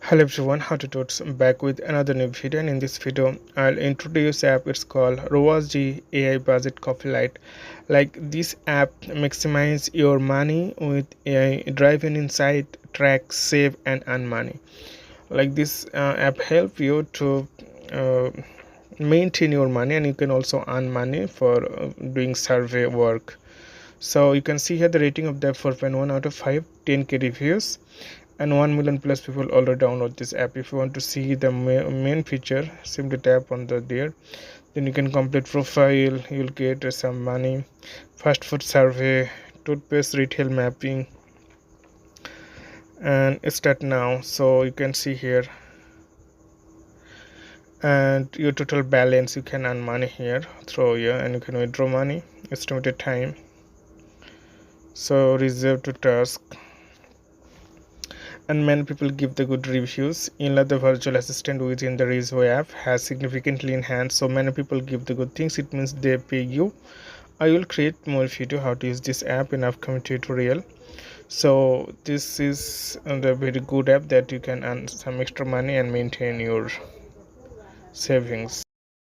Hello everyone, how to do it? I'm back with another new video, and in this video I'll introduce app. It's called Rwazi AI Budget Copilot. Like this app maximize your money with AI driven insight, track, save and earn money. Like this app help you to uh, maintain your money, and you can also earn money for doing survey work. So you can see here the rating of the app 4.1 out of 5, 10k reviews, and 1 million plus people already download this app. If you want to see the main feature, simply tap on the there, then you can complete profile, you'll get some money, fast food survey, toothpaste retail mapping, and start now. So you can see here, and your total balance, you can earn money here through here, and you can withdraw money, estimated time, so reserve to task. And many people give the good reviews. The virtual assistant within the Rwazi app has significantly enhanced, so many people give the good things. It means they pay you. I will create more video how to use this app in upcoming tutorial. So this is the very good app that you can earn some extra money and maintain your savings.